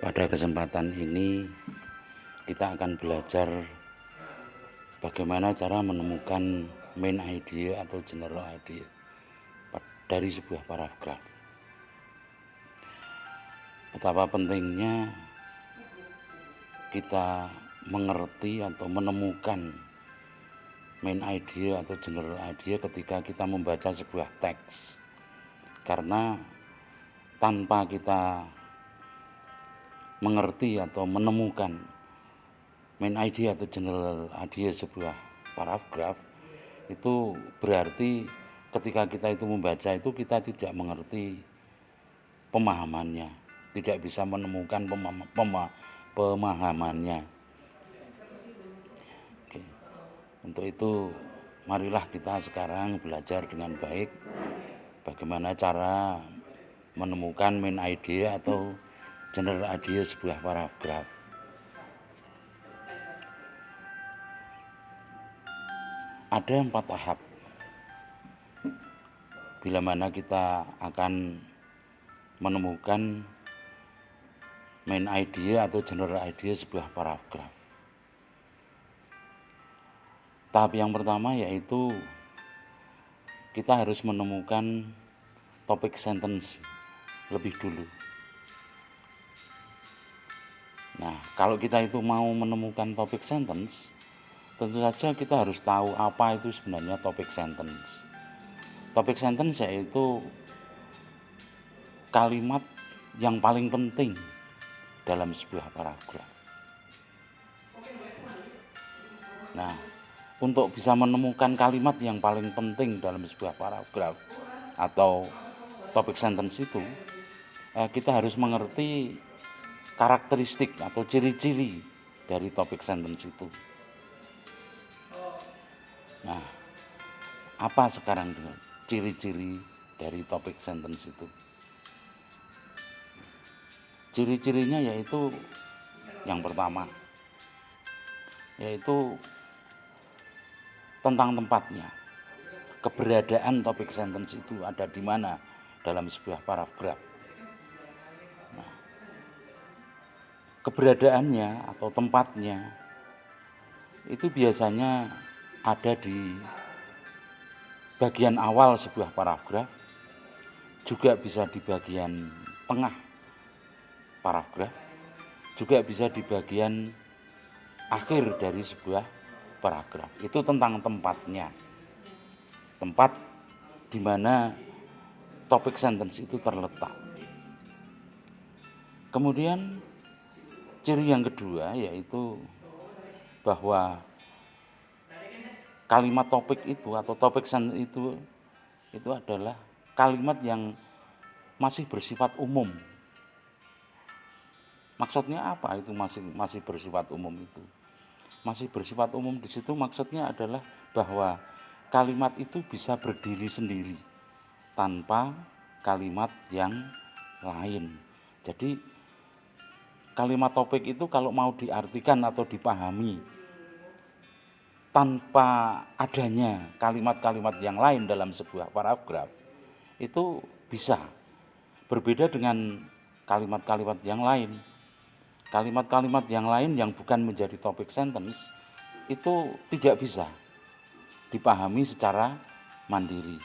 Pada kesempatan ini kita akan belajar bagaimana cara menemukan main idea atau general idea dari sebuah paragraf. Betapa pentingnya kita mengerti atau menemukan main idea atau general idea ketika kita membaca sebuah teks. Karena tanpa kita mengerti atau menemukan main idea atau general idea sebuah paragraf, itu berarti ketika kita itu membaca itu kita tidak mengerti pemahamannya, tidak bisa menemukan pemahamannya. Oke. Untuk itu marilah kita sekarang belajar dengan baik bagaimana cara menemukan main idea atau general idea sebuah paragraf. Ada 4 tahap bila mana kita akan menemukan main idea atau general idea sebuah paragraf. Tahap yang pertama yaitu kita harus menemukan topik sentence lebih dulu. Nah, kalau kita itu mau menemukan topik sentence, tentu saja kita harus tahu apa itu sebenarnya topik sentence. Topik sentence yaitu kalimat yang paling penting dalam sebuah paragraf. Nah, untuk bisa menemukan kalimat yang paling penting dalam sebuah paragraf atau topik sentence itu, kita harus mengerti karakteristik atau ciri-ciri dari topik sentence itu. Nah, apa sekarang ciri-ciri dari topik sentence itu? Ciri-cirinya yaitu yang pertama, yaitu tentang tempatnya. Keberadaan topik sentence itu ada di mana dalam sebuah paragraf. Nah, keberadaannya atau tempatnya itu biasanya ada di bagian awal sebuah paragraf, juga bisa di bagian tengah paragraf, juga bisa di bagian akhir dari sebuah paragraf. Itu tentang tempatnya, tempat di mana topik sentence itu terletak. Kemudian ciri yang kedua yaitu bahwa kalimat topik itu atau topik sentence itu adalah kalimat yang masih bersifat umum. Maksudnya apa itu masih bersifat umum itu? Masih bersifat umum di situ maksudnya adalah bahwa kalimat itu bisa berdiri sendiri tanpa kalimat yang lain. Jadi kalimat topik itu kalau mau diartikan atau dipahami tanpa adanya kalimat-kalimat yang lain dalam sebuah paragraf, itu bisa berbeda dengan kalimat-kalimat yang lain. Kalimat-kalimat yang lain yang bukan menjadi topik sentence itu tidak bisa dipahami secara mandiri.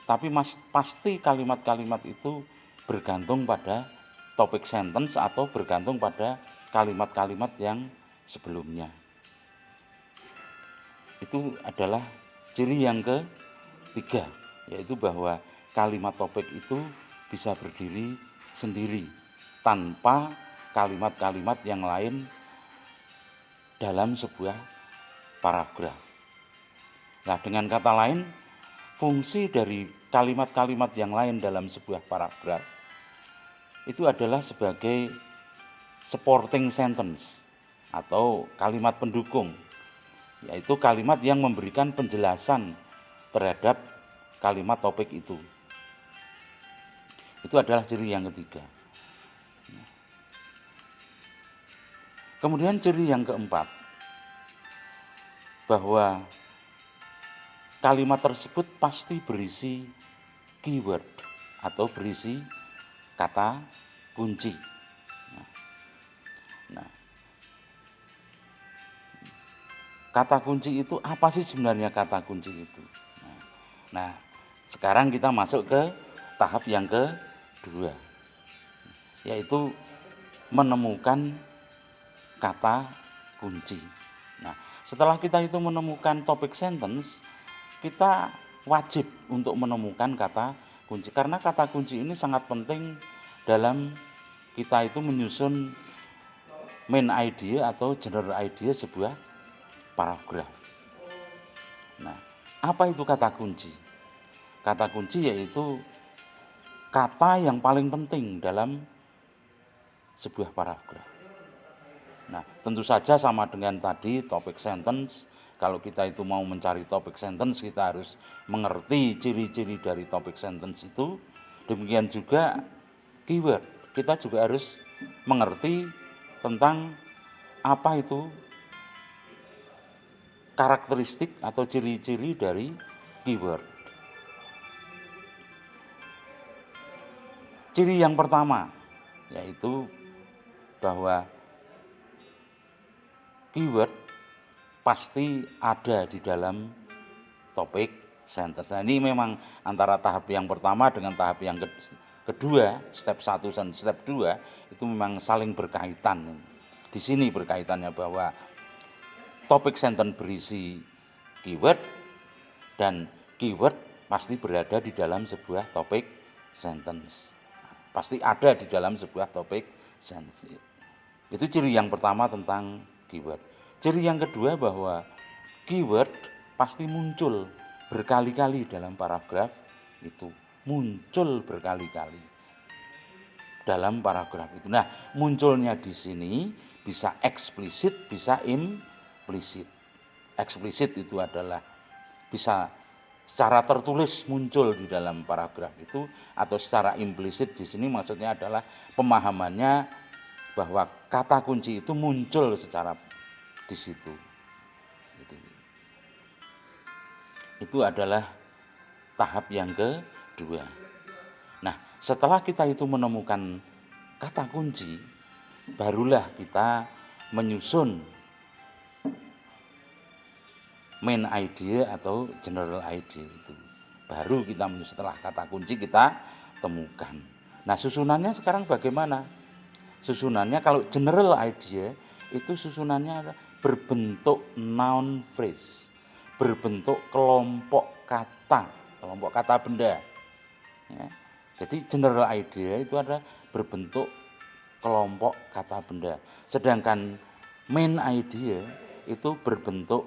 Tapi pasti kalimat-kalimat itu bergantung pada topik sentence atau bergantung pada kalimat-kalimat yang sebelumnya. Itu adalah ciri yang ketiga, yaitu bahwa kalimat topik itu bisa berdiri sendiri tanpa kalimat-kalimat yang lain dalam sebuah paragraf. Nah, dengan kata lain, fungsi dari kalimat-kalimat yang lain dalam sebuah paragraf itu adalah sebagai supporting sentence atau kalimat pendukung, yaitu kalimat yang memberikan penjelasan terhadap kalimat topik itu. Itu adalah ciri yang ketiga. Kemudian ciri yang keempat, bahwa kalimat tersebut pasti berisi keyword atau berisi kata kunci. Nah, Nah, kata kunci itu apa sih sebenarnya kata kunci itu? Nah, sekarang kita masuk ke tahap yang kedua, yaitu menemukan kata kunci. Nah, setelah kita itu menemukan topik sentence, kita wajib untuk menemukan kata kunci, karena kata kunci ini sangat penting dalam kita itu menyusun main idea atau general idea sebuah paragraf. Nah, apa itu kata kunci? Kata kunci yaitu kata yang paling penting dalam sebuah paragraf. Nah, tentu saja sama dengan tadi topik sentence. Kalau kita itu mau mencari topik sentence, kita harus mengerti ciri-ciri dari topik sentence itu. Demikian juga keyword. Kita juga harus mengerti tentang apa itu karakteristik atau ciri-ciri dari keyword. Ciri yang pertama yaitu bahwa keyword pasti ada di dalam topik sentence. Nah, ini memang antara tahap yang pertama dengan tahap yang kedua, step 1 dan step 2 itu memang saling berkaitan. Di sini berkaitannya bahwa topik sentence berisi keyword dan keyword pasti berada di dalam sebuah topik sentence. Pasti ada di dalam sebuah topik sentence. Itu ciri yang pertama tentang keyword. Ciri yang kedua bahwa keyword pasti muncul berkali-kali dalam paragraf itu. Muncul berkali-kali dalam paragraf itu. Nah, munculnya di sini bisa eksplisit, bisa implisit. Eksplisit itu adalah bisa secara tertulis muncul di dalam paragraf itu, atau secara implisit di sini maksudnya adalah pemahamannya bahwa kata kunci itu muncul secara di situ. Itu adalah tahap yang kedua. Nah, setelah kita itu menemukan kata kunci, barulah kita menyusun main idea atau general idea itu. Baru kita setelah kata kunci kita temukan. Nah, susunannya sekarang bagaimana? Susunannya kalau general idea itu susunannya berbentuk noun phrase, berbentuk kelompok kata benda. Ya. Jadi general idea itu ada berbentuk kelompok kata benda. Sedangkan main idea itu berbentuk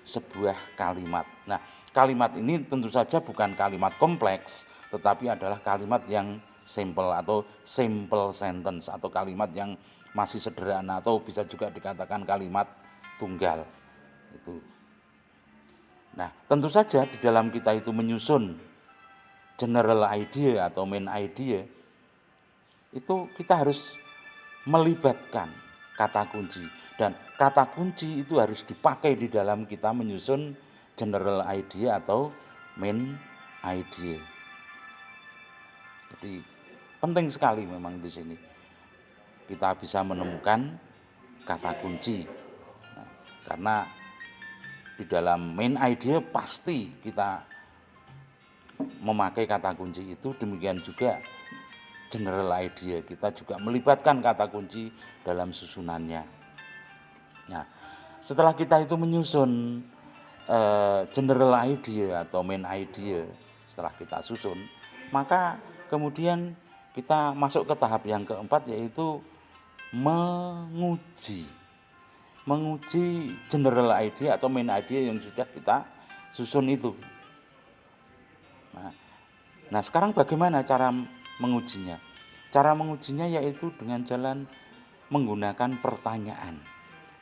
sebuah kalimat. Nah, kalimat ini tentu saja bukan kalimat kompleks, tetapi adalah kalimat yang simple atau simple sentence, atau kalimat yang masih sederhana, atau bisa juga dikatakan kalimat tunggal. Itu. Nah, tentu saja di dalam kita itu menyusun general idea atau main idea, itu kita harus melibatkan kata kunci, dan kata kunci itu harus dipakai di dalam kita menyusun general idea atau main idea. Jadi penting sekali memang di sini kita bisa menemukan kata kunci. Nah, karena di dalam main idea pasti kita memakai kata kunci itu, demikian juga general idea kita juga melibatkan kata kunci dalam susunannya. Nah, setelah kita itu menyusun general idea atau main idea, setelah kita susun, maka kemudian kita masuk ke tahap yang keempat, yaitu menguji general idea atau main idea yang sudah kita susun itu. Nah, sekarang bagaimana cara mengujinya? Cara mengujinya yaitu dengan jalan menggunakan pertanyaan.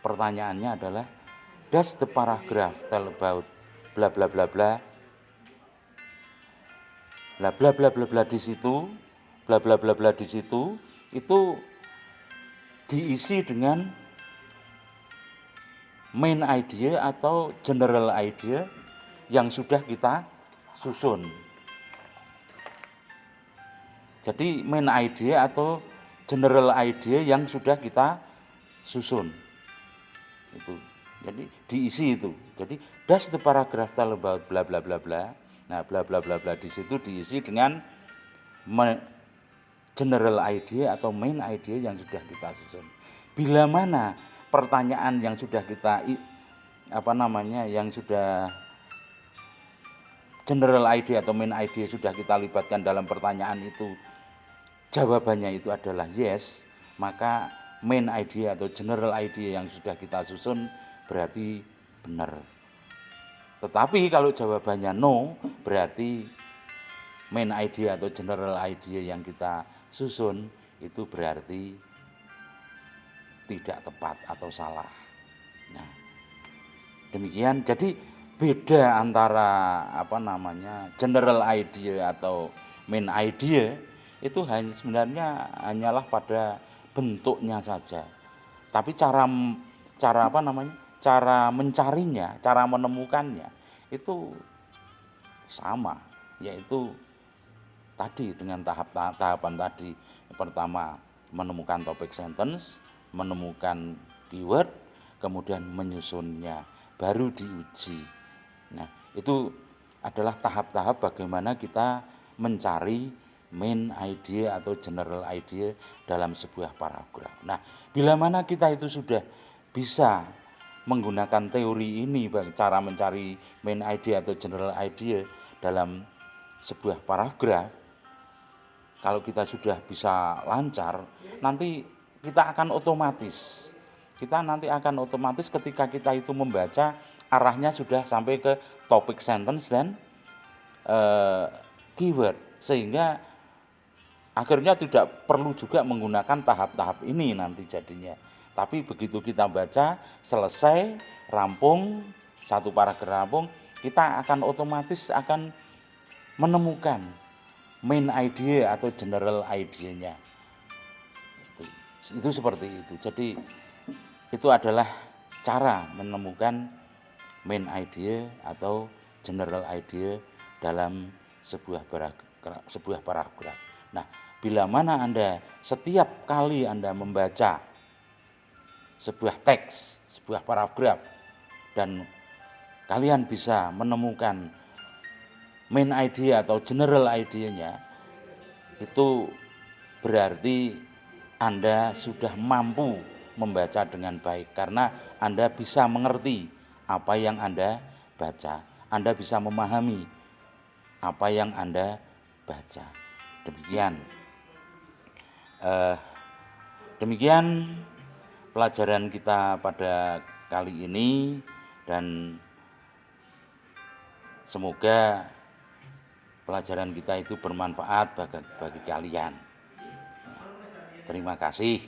Pertanyaannya adalah, does the paragraph tell about bla bla bla bla? Bla bla bla bla bla di situ, bla bla bla bla di situ itu diisi dengan main idea atau general idea yang sudah kita susun. Jadi main idea atau general idea yang sudah kita susun. Itu. Jadi diisi itu. Jadi does the paragraph tell about bla bla bla bla. Nah, bla bla bla bla di situ diisi dengan general idea atau main idea yang sudah kita susun. Bila mana pertanyaan yang sudah kita yang sudah general idea atau main idea sudah kita libatkan dalam pertanyaan itu, jawabannya itu adalah yes, maka main idea atau general idea yang sudah kita susun berarti benar. Tetapi kalau jawabannya no, berarti main idea atau general idea yang kita susun itu berarti tidak tepat atau salah. Nah, demikian. Jadi beda antara general idea atau main idea itu sebenarnya hanyalah pada bentuknya saja. Tapi cara mencarinya, cara menemukannya itu sama, yaitu tadi dengan tahapan tadi. Yang pertama menemukan topik sentence, menemukan keyword, kemudian menyusunnya, baru diuji. Nah, itu adalah tahap-tahap bagaimana kita mencari main idea atau general idea dalam sebuah paragraf. Nah, bila mana kita itu sudah bisa menggunakan teori ini, cara mencari main idea atau general idea dalam sebuah paragraf, kalau kita sudah bisa lancar, nanti kita akan otomatis ketika kita itu membaca, arahnya sudah sampai ke topik sentence dan keyword, sehingga akhirnya tidak perlu juga menggunakan tahap-tahap ini nanti jadinya. Tapi begitu kita baca selesai, rampung, satu paragraf rampung, kita akan otomatis akan menemukan main idea atau general idea-nya. Itu seperti itu. Jadi itu adalah cara menemukan main idea atau general idea dalam sebuah paragraf. Nah, bila mana setiap kali Anda membaca sebuah teks, sebuah paragraf, dan kalian bisa menemukan main idea atau general idea-nya, itu berarti Anda sudah mampu membaca dengan baik, karena Anda bisa mengerti apa yang Anda baca, Anda bisa memahami apa yang Anda baca. Demikian pelajaran kita pada kali ini, dan semoga pelajaran kita itu bermanfaat bagi kalian. Terima kasih.